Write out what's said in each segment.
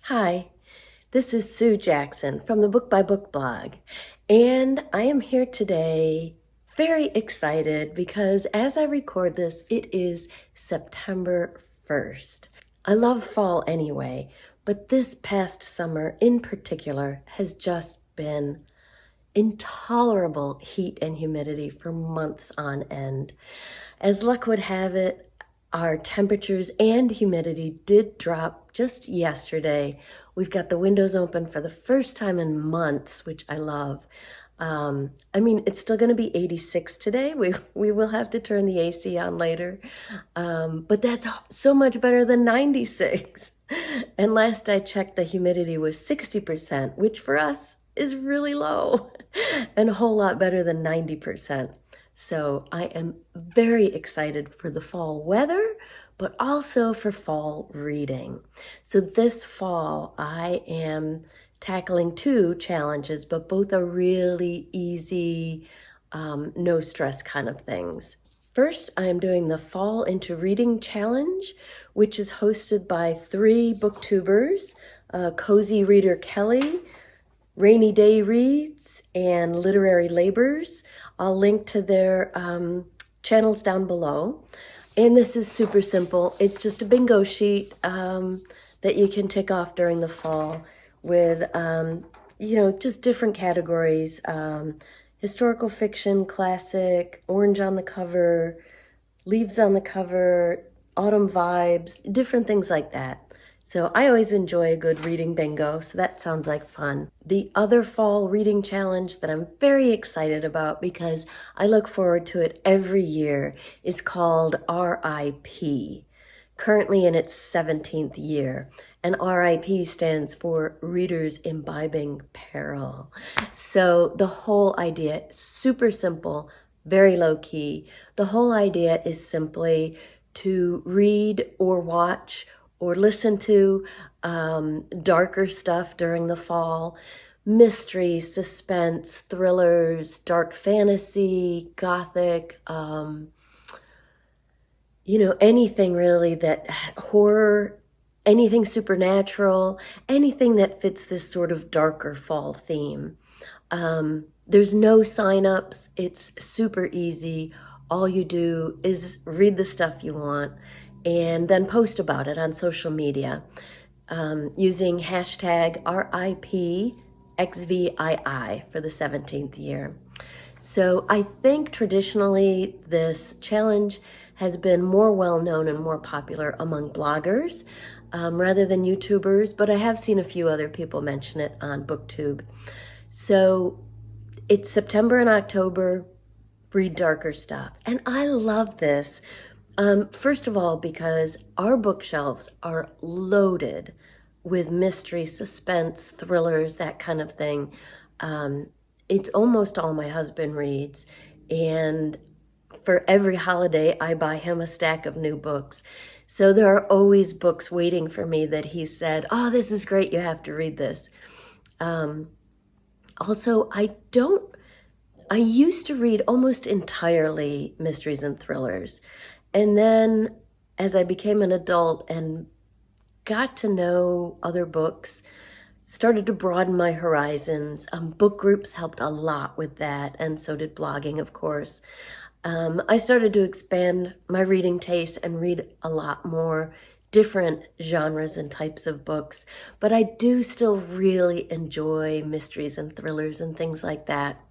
Hi, this is Sue Jackson from the Book by Book blog, and I am here today very excited because as I record this, it is September 1st. I love fall anyway, but this past summer in particular has just been intolerable heat and humidity for months on end. As luck would have it, our temperatures and humidity did drop just yesterday. We've got the windows open for the first time in months, which I love. It's still going to be 86 today. We will have to turn the AC on later, but that's so much better than 96. And last I checked, the humidity was 60%, which for us is really low and a whole lot better than 90%. So I am very excited for the fall weather, but also for fall reading. So this fall, I am tackling two challenges, but both are really easy, no stress kind of things. First, I am doing the Fall into Reading Challenge, which is hosted by three booktubers, Cozy Reader Kelly, Rainy Day Reads, and Literary Labors. I'll link to their channels down below. And this is super simple. It's just a bingo sheet that you can tick off during the fall with, just different categories. Historical fiction, classic, orange on the cover, leaves on the cover, autumn vibes, different things like that. So I always enjoy a good reading bingo, so that sounds like fun. The other fall reading challenge that I'm very excited about because I look forward to it every year is called R.I.P, currently in its 17th year. And R.I.P stands for Readers Imbibing Peril. So the whole idea, super simple, very low key. The whole idea is simply to read or watch or listen to darker stuff during the fall, mystery, suspense, thrillers, dark fantasy, gothic, anything really that horror, anything supernatural, anything that fits this sort of darker fall theme. There's no sign-ups. It's super easy. All you do is read the stuff you want and then post about it on social media using hashtag RIPxvii for the 17th year. So I think traditionally this challenge has been more well-known and more popular among bloggers rather than YouTubers, but I have seen a few other people mention it on BookTube. So it's September and October, read darker stuff. And I love this. First of all, because our bookshelves are loaded with mystery, suspense, thrillers, that kind of thing. It's almost all my husband reads. And for every holiday, I buy him a stack of new books. So there are always books waiting for me that he said, oh, this is great, you have to read this. Also, I used to read almost entirely mysteries and thrillers. And then as I became an adult and got to know other books, started to broaden my horizons. Book groups helped a lot with that, and so did blogging, of course. I started to expand my reading taste and read a lot more different genres and types of books, but I do still really enjoy mysteries and thrillers and things like that.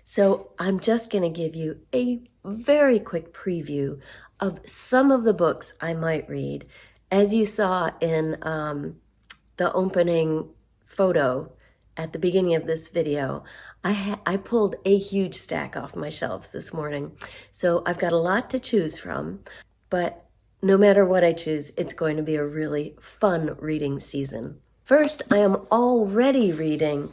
So I'm just going to give you a very quick preview of some of the books I might read. As you saw in the opening photo at the beginning of this video, I pulled a huge stack off my shelves this morning. So I've got a lot to choose from, but no matter what I choose, it's going to be a really fun reading season. First, I am already reading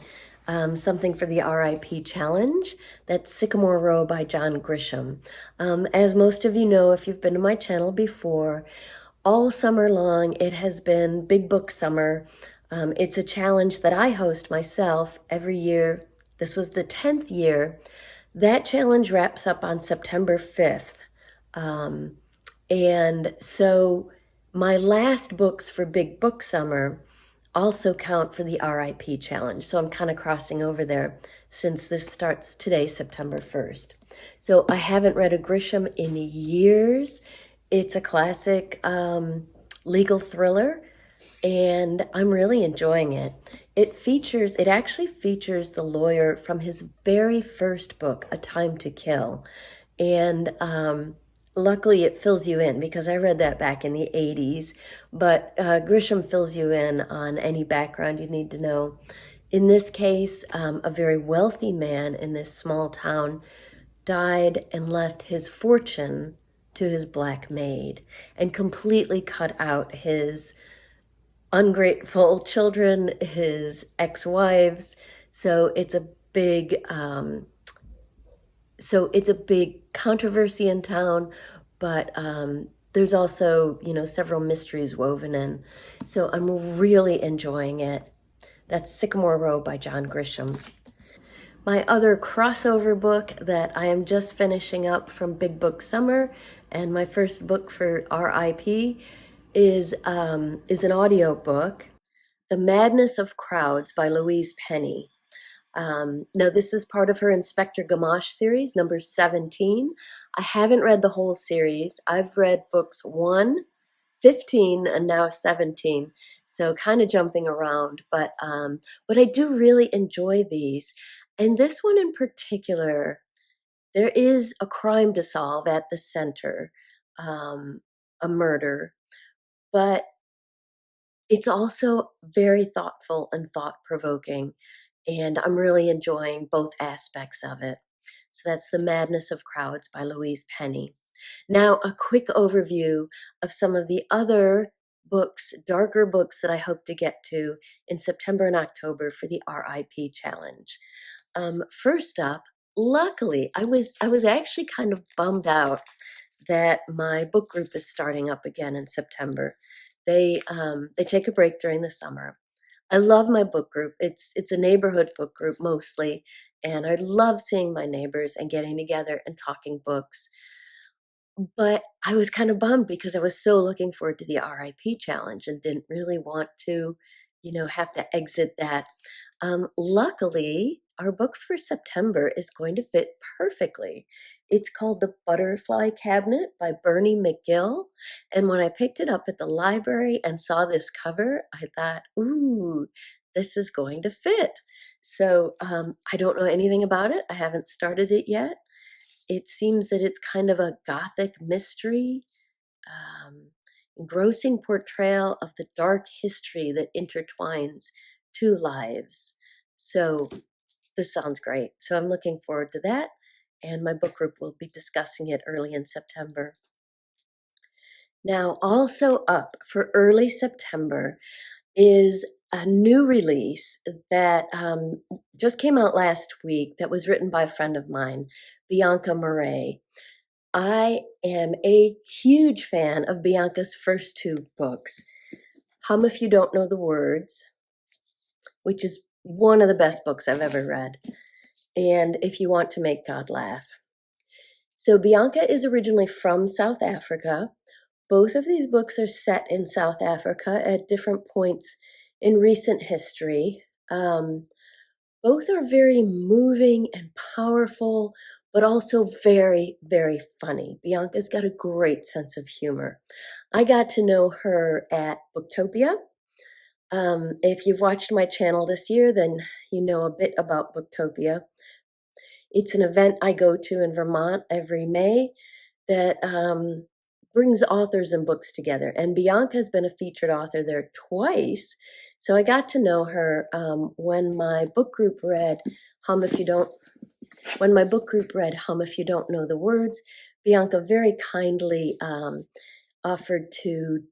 something for the R.I.P. challenge. That's Sycamore Row by John Grisham. As most of you know, if you've been to my channel before, all summer long, it has been Big Book Summer. It's a challenge that I host myself every year. This was the 10th year. That challenge wraps up on September 5th. And so my last books for Big Book Summer also count for the RIP challenge. So I'm kind of crossing over there since this starts today, September 1st. So I haven't read a Grisham in years. It's a classic legal thriller, and I'm really enjoying it. It actually features the lawyer from his very first book, A Time to Kill. And luckily it fills you in because I read that back in the 80s. But Grisham fills you in on any background you need to know. In this case, a very wealthy man in this small town died and left his fortune to his black maid and completely cut out his ungrateful children, his ex-wives. So it's a big controversy in town, but there's also, several mysteries woven in. So I'm really enjoying it. That's Sycamore Row by John Grisham. My other crossover book that I am just finishing up from Big Book Summer, and my first book for R.I.P. is an audio book, The Madness of Crowds by Louise Penny. Now, this is part of her Inspector Gamache series, number 17. I haven't read the whole series. I've read books 1, 15, and now 17. So kind of jumping around, but I do really enjoy these. And this one in particular, there is a crime to solve at the center, a murder, but it's also very thoughtful and thought-provoking, and I'm really enjoying both aspects of it. So that's The Madness of Crowds by Louise Penny. Now, a quick overview of some of the other books, darker books that I hope to get to in September and October for the RIP challenge. First up, luckily, I was actually kind of bummed out that my book group is starting up again in September. They take a break during the summer. I love my book group. It's a neighborhood book group mostly, and I love seeing my neighbors and getting together and talking books. But I was kind of bummed because I was so looking forward to the RIP challenge and didn't really want to, have to exit that. Luckily, our book for September is going to fit perfectly. It's called The Butterfly Cabinet by Bernie McGill. And when I picked it up at the library and saw this cover, I thought, ooh, this is going to fit. So I don't know anything about it. I haven't started it yet. It seems that it's kind of a gothic mystery, engrossing portrayal of the dark history that intertwines two lives. So this sounds great. So I'm looking forward to that, and my book group will be discussing it early in September. Now, also up for early September is a new release that just came out last week that was written by a friend of mine, Bianca Murray. I am a huge fan of Bianca's first two books, Hum If You Don't Know the Words, which is one of the best books I've ever read, and If You Want to Make God Laugh. So Bianca is originally from South Africa. Both of these books are set in South Africa at different points in recent history. Both are very moving and powerful, but also very, very funny. Bianca's got a great sense of humor. I got to know her at Booktopia. If you've watched my channel this year, then you know a bit about Booktopia. It's an event I go to in Vermont every May that brings authors and books together. And Bianca has been a featured author there twice. So I got to know her when my book group read Hum If You Don't Know the Words. Bianca very kindly offered to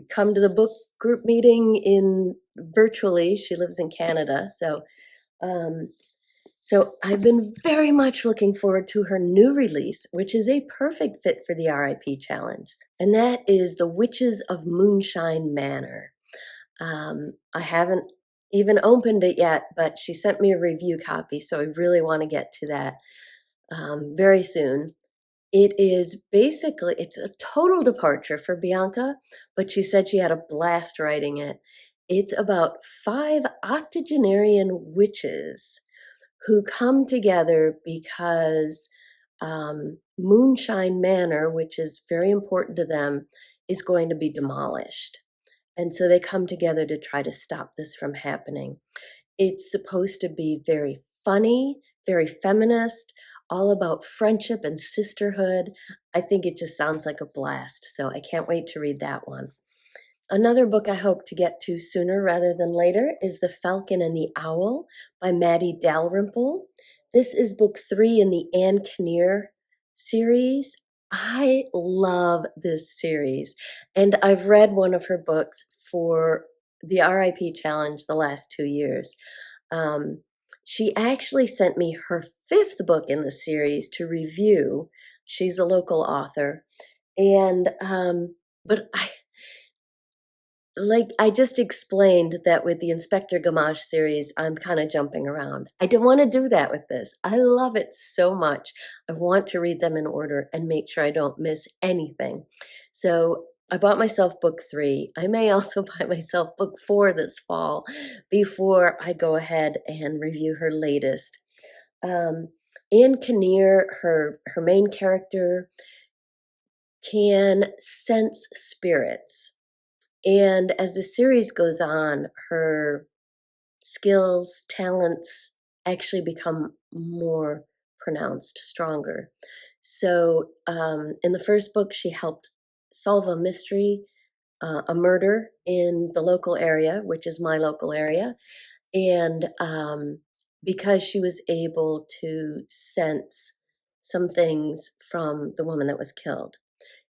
come to the book group meeting in virtually. She lives in Canada, so I've been very much looking forward to her new release, which is a perfect fit for the RIP challenge, and that is The Witches of Moonshine Manor. I haven't even opened it yet, but she sent me a review copy, so I really want to get to that very soon. It's a total departure for Bianca, but she said she had a blast writing it. It's about 5 octogenarian witches who come together because Moonshine Manor, which is very important to them, is going to be demolished. And so they come together to try to stop this from happening. It's supposed to be very funny, very feminist, all about friendship and sisterhood. I think it just sounds like a blast, so I can't wait to read that one. Another book I hope to get to sooner rather than later is The Falcon and the Owl by Maddie Dalrymple. This is book 3 in the Anne Kinnear series. I love this series, and I've read one of her books for the R.I.P challenge the last 2 years. She actually sent me her 5th book in the series to review. She's a local author, and but I just explained that with the Inspector Gamache series, I'm kind of jumping around. I don't want to do that with this. I love it so much. I want to read them in order and make sure I don't miss anything. So I bought myself book 3. I may also buy myself book 4 this fall before I go ahead and review her latest. Anne Kinnear, her main character, can sense spirits. And as the series goes on, her skills, talents actually become more pronounced, stronger. So in the first book, she helped solve a mystery, a murder in the local area, which is my local area. And because she was able to sense some things from the woman that was killed.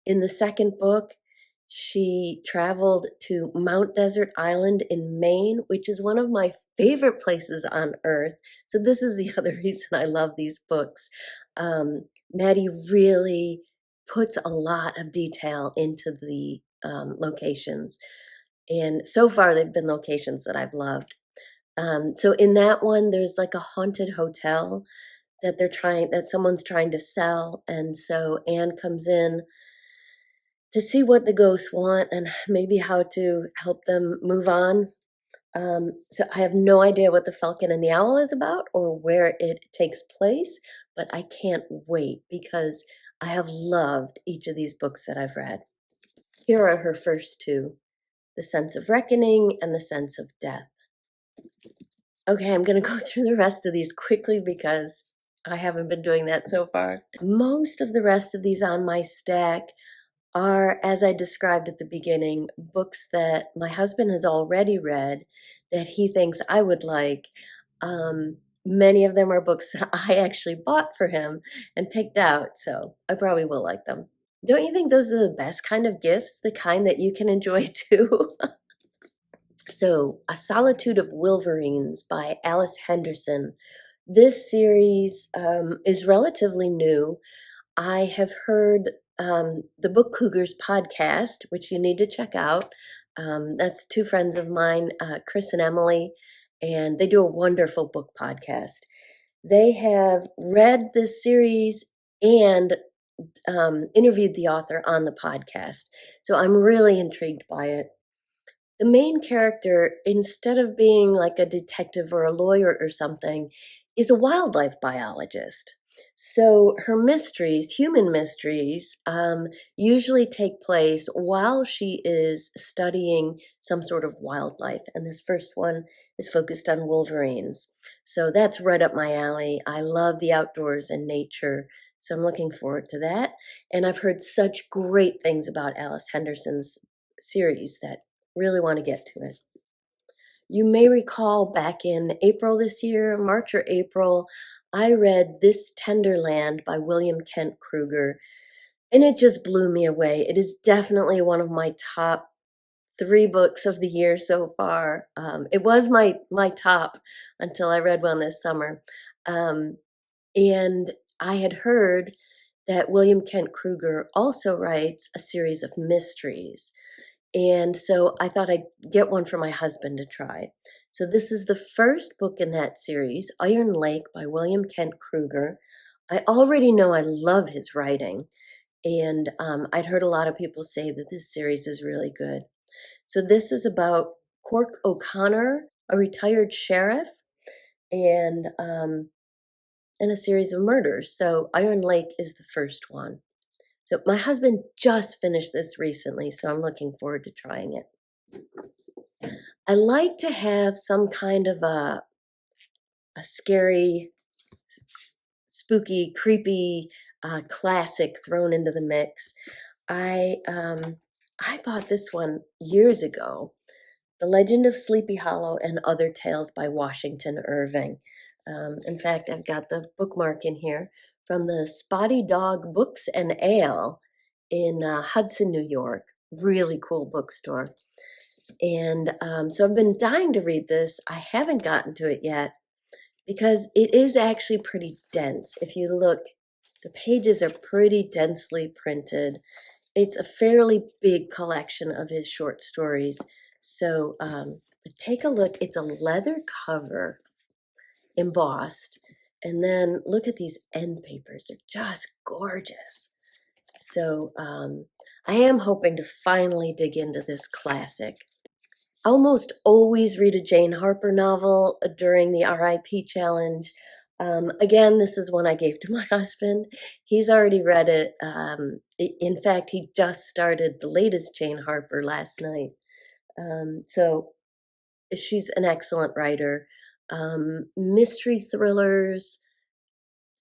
In the second book, she traveled to Mount Desert Island in Maine, which is one of my favorite places on earth. So this is the other reason I love these books. Maddie really puts a lot of detail into the locations. And so far, they've been locations that I've loved. So in that one, there's like a haunted hotel that someone's trying to sell. And so Anne comes in to see what the ghosts want and maybe how to help them move on. So I have no idea what The Falcon and the Owl is about or where it takes place, but I can't wait because I have loved each of these books that I've read. Here are her first 2, The Sense of Reckoning and The Sense of Death. Okay, I'm going to go through the rest of these quickly because I haven't been doing that so far. Most of the rest of these on my stack are, as I described at the beginning, books that my husband has already read that he thinks I would like. Many of them are books that I actually bought for him and picked out, so I probably will like them. Don't you think those are the best kind of gifts, the kind that you can enjoy too? So, A Solitude of Wolverines by Alice Henderson. This series is relatively new. I have heard the Book Cougars podcast, which you need to check out. That's 2 friends of mine, Chris and Emily, and they do a wonderful book podcast. They have read this series and interviewed the author on the podcast. So I'm really intrigued by it. The main character, instead of being like a detective or a lawyer or something, is a wildlife biologist. So her mysteries, human mysteries, usually take place while she is studying some sort of wildlife. And this first one is focused on wolverines. So that's right up my alley. I love the outdoors and nature. So I'm looking forward to that. And I've heard such great things about Alice Henderson's series that really want to get to it. You may recall back in April this year, March or April, I read This Tender Land by William Kent Kruger, and it just blew me away. It is definitely one of my top 3 books of the year so far. It was my top until I read one this summer. And I had heard that William Kent Kruger also writes a series of mysteries. And so I thought I'd get one for my husband to try. So this is the first book in that series, Iron Lake by William Kent Kruger. I already know I love his writing, and I'd heard a lot of people say that this series is really good. So this is about Cork O'Connor, a retired sheriff, and a series of murders. So Iron Lake is the first one. So my husband just finished this recently, so I'm looking forward to trying it. I like to have some kind of a scary, spooky, creepy classic thrown into the mix. I bought this one years ago, The Legend of Sleepy Hollow and Other Tales by Washington Irving. In fact, I've got the bookmark in here from the Spotty Dog Books and Ale in Hudson, New York. Really cool bookstore. And so I've been dying to read this. I haven't gotten to it yet because it is actually pretty dense. If you look, the pages are pretty densely printed. It's a fairly big collection of his short stories. So take a look. It's a leather cover, embossed. And then look at these end papers. They're just gorgeous. So I am hoping to finally dig into this classic. I almost always read a Jane Harper novel during the R.I.P challenge. Again, this is one I gave to my husband. He's already read it. In fact, he just started the latest Jane Harper last night. So she's an excellent writer. Mystery thrillers,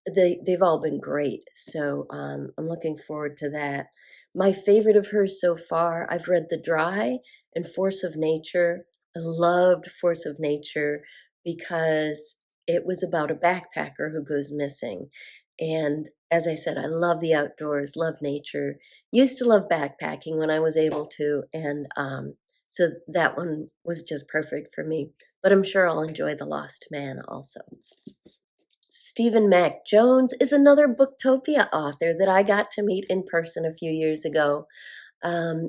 they've all been great. So I'm looking forward to that. My favorite of hers so far, I've read The Dry and Force of Nature. I loved Force of Nature because it was about a backpacker who goes missing. And as I said, I love the outdoors, love nature. Used to love backpacking when I was able to, and so that one was just perfect for me. But I'm sure I'll enjoy The Lost Man also. Stephen Mac Jones is another Booktopia author that I got to meet in person a few years ago.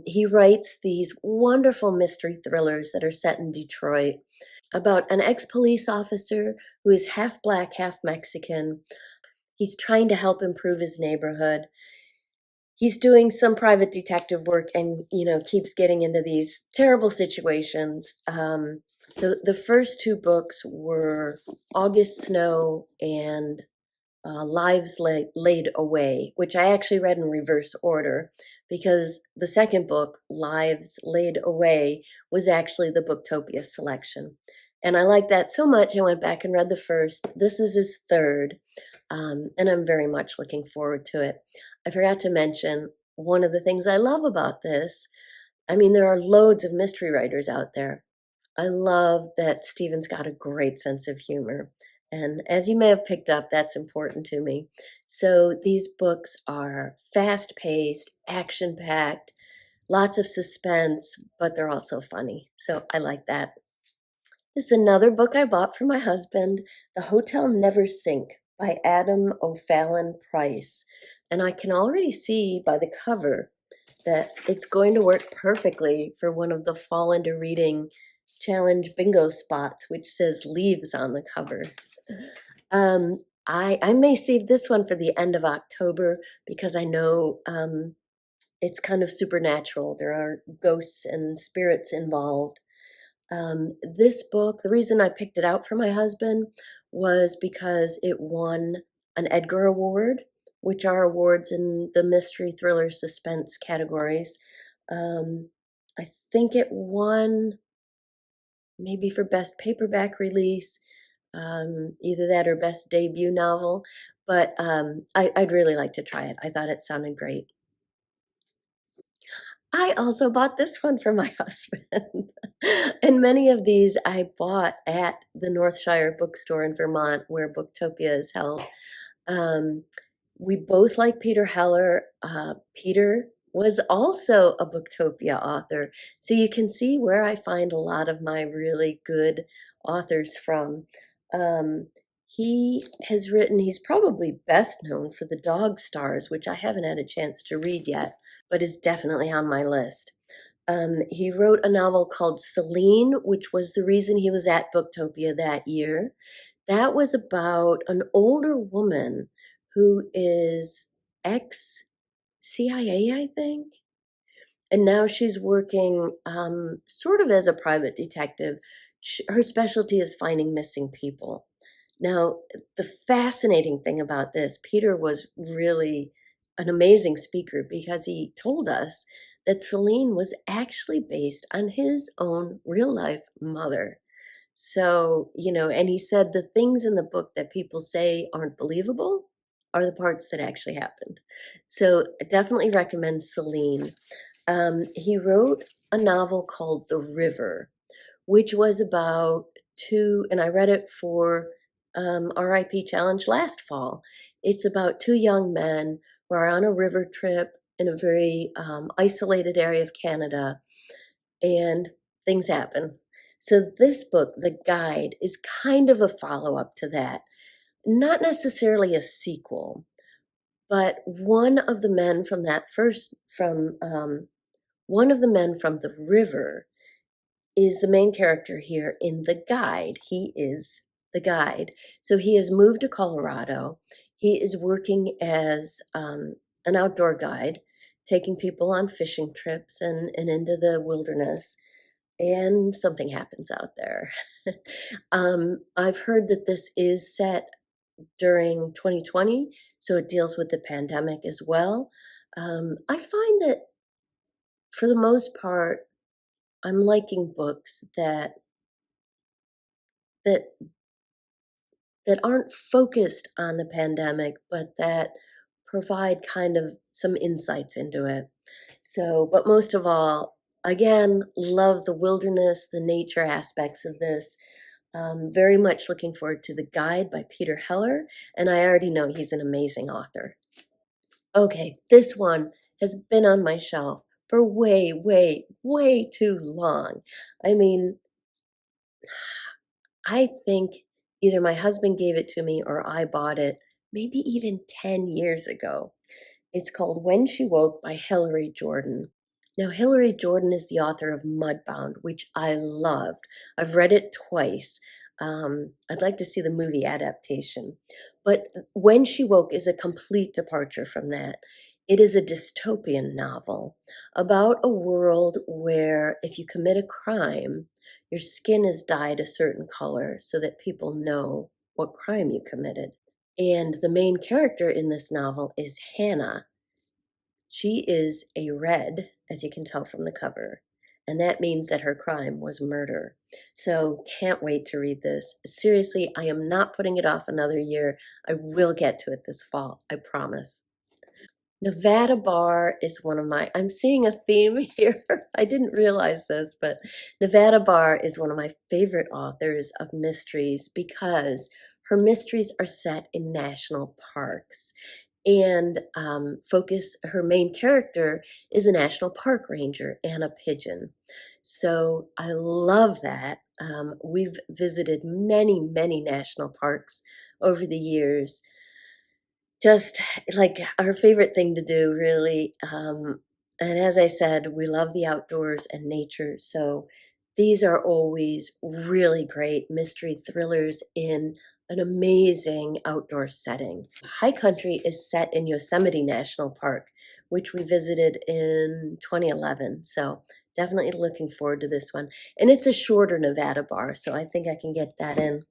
He writes these wonderful mystery thrillers that are set in Detroit about an ex-police officer who is half black, half Mexican. He's trying to help improve his neighborhood. He's doing some private detective work and, keeps getting into these terrible situations. So the first two books were August Snow and Lives Laid Away, which I actually read in reverse order because the second book, Lives Laid Away, was actually the Booktopia selection. And I liked that so much, I went back and read the first. This is his third, and I'm very much looking forward to it. I forgot to mention one of the things I love about this. I mean, there are loads of mystery writers out there. I love that Stephen's got a great sense of humor. And as you may have picked up, that's important to me. So these books are fast paced, action packed, lots of suspense, but they're also funny. So I like that. This is another book I bought for my husband, The Hotel Never Sink by Adam O'Fallon Price. And I can already see by the cover that it's going to work perfectly for one of the Fall Into Reading Challenge bingo spots, which says leaves on the cover. I may save this one for the end of October because I know it's kind of supernatural. There are ghosts and spirits involved. This book, the reason I picked it out for my husband was because it won an Edgar Award, which are awards in the mystery, thriller, suspense categories. I think it won maybe for best paperback release, either that or best debut novel. But I'd really like to try it. I thought it sounded great. I also bought this one for my husband. And many of these I bought at the Northshire bookstore in Vermont where Booktopia is held. We both like Peter Heller. Peter was also a Booktopia author. So you can see where I find a lot of my really good authors from. He has written, he's probably best known for The Dog Stars, which I haven't had a chance to read yet, but is definitely on my list. He wrote a novel called Celine, which was the reason he was at Booktopia that year. That was about an older woman who is ex-CIA, I think. And now she's working sort of as a private detective. Her specialty is finding missing people. Now, the fascinating thing about this, Peter was really an amazing speaker because he told us that Celine was actually based on his own real life mother. So, and he said the things in the book that people say aren't believable are the parts that actually happened. So, I definitely recommend Celine. He wrote a novel called The River, which was about two, and I read it for R.I.P. Challenge last fall. It's about two young men who are on a river trip in a very isolated area of Canada, and things happen. So, this book, The Guide, is kind of a follow up to that. Not necessarily a sequel, but one of the men from the river is the main character here in The Guide. He is the guide. So he has moved to Colorado. He is working as an outdoor guide, taking people on fishing trips and into the wilderness. And something happens out there. I've heard that this is set during 2020, so it deals with the pandemic as well. I find that for the most part, I'm liking books that that aren't focused on the pandemic, but that provide kind of some insights into it. So, but most of all, again, love the wilderness, the nature aspects of this. Very much looking forward to The Guide by Peter Heller, and I already know he's an amazing author. Okay, this one has been on my shelf for way, way, way too long. I mean, I think either my husband gave it to me or I bought it maybe even 10 years ago. It's called When She Woke by Hilary Jordan. Now, Hilary Jordan is the author of Mudbound, which I loved. I've read it twice. I'd like to see the movie adaptation. But When She Woke is a complete departure from that. It is a dystopian novel about a world where if you commit a crime, your skin is dyed a certain color so that people know what crime you committed. And the main character in this novel is Hannah. She is a red, as you can tell from the cover, and that means that her crime was murder. So, can't wait to read this. Seriously, I am not putting it off another year. I will get to it this fall, I promise. Nevada Bar is one of my, I'm seeing a theme here. I didn't realize this, but Nevada Bar is one of my favorite authors of mysteries because her mysteries are set in national parks. And her main character is a national park ranger and a pigeon. So I love that. We've visited many, many national parks over the years, just like our favorite thing to do, really. And as I said, we love the outdoors and nature. So these are always really great mystery thrillers in an amazing outdoor setting. High Country is set in Yosemite National Park, which we visited in 2011. So definitely looking forward to this one. And it's a shorter Nevada Bar, so I think I can get that in.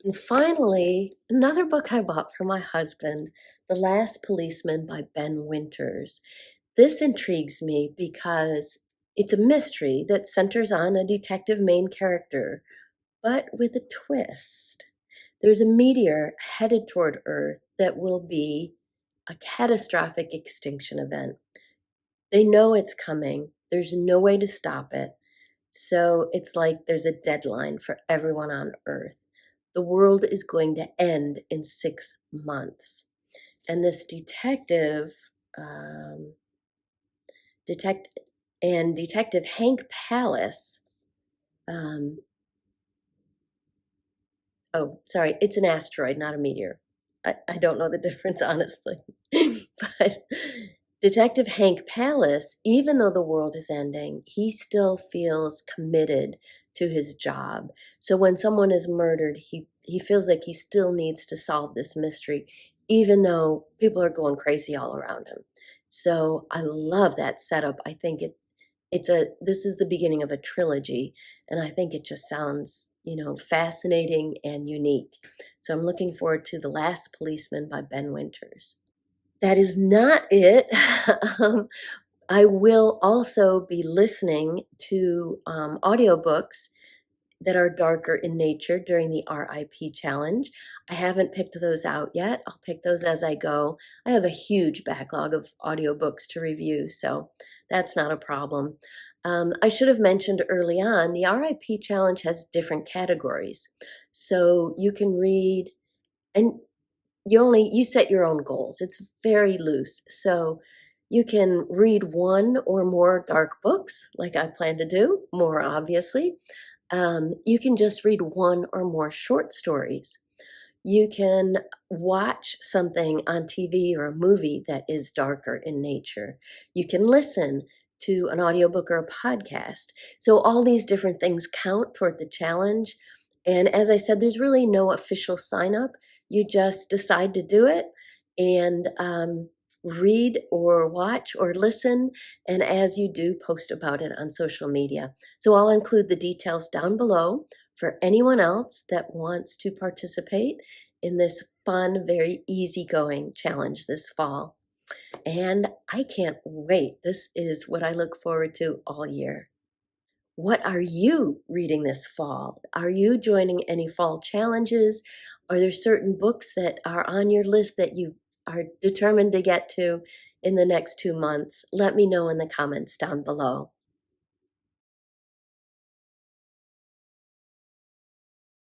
And finally, another book I bought for my husband, The Last Policeman by Ben Winters. This intrigues me because it's a mystery that centers on a detective main character, but with a twist. There's a meteor headed toward Earth that will be a catastrophic extinction event. They know it's coming, there's no way to stop it. So it's like there's a deadline for everyone on Earth. The world is going to end in 6 months. And this um, detect, Detective Hank Palace, um, oh, sorry, it's an asteroid, not a meteor. I don't know the difference, honestly. But Detective Hank Palace, even though the world is ending, he still feels committed to his job. So when someone is murdered, he feels like he still needs to solve this mystery, even though people are going crazy all around him. So I love that setup. I think This is the beginning of a trilogy, and I think it just sounds, fascinating and unique. So I'm looking forward to The Last Policeman by Ben Winters. That is not it. um, I will also be listening to audiobooks that are darker in nature during the R.I.P challenge. I haven't picked those out yet. I'll pick those as I go. I have a huge backlog of audiobooks to review, so that's not a problem. I should have mentioned early on, the R.I.P challenge has different categories. So you can read, and you set your own goals. It's very loose. So you can read one or more dark books, like I plan to do, more obviously. You can just read one or more short stories. You can watch something on TV or a movie that is darker in nature. You can listen to an audiobook or a podcast. So all these different things count toward the challenge. And as I said, there's really no official sign up. You just decide to do it and read or watch or listen. And as you do, post about it on social media. So I'll include the details down below for anyone else that wants to participate in this fun, very easygoing challenge this fall. And I can't wait. This is what I look forward to all year. What are you reading this fall? Are you joining any fall challenges? Are there certain books that are on your list that you are determined to get to in the next 2 months? Let me know in the comments down below.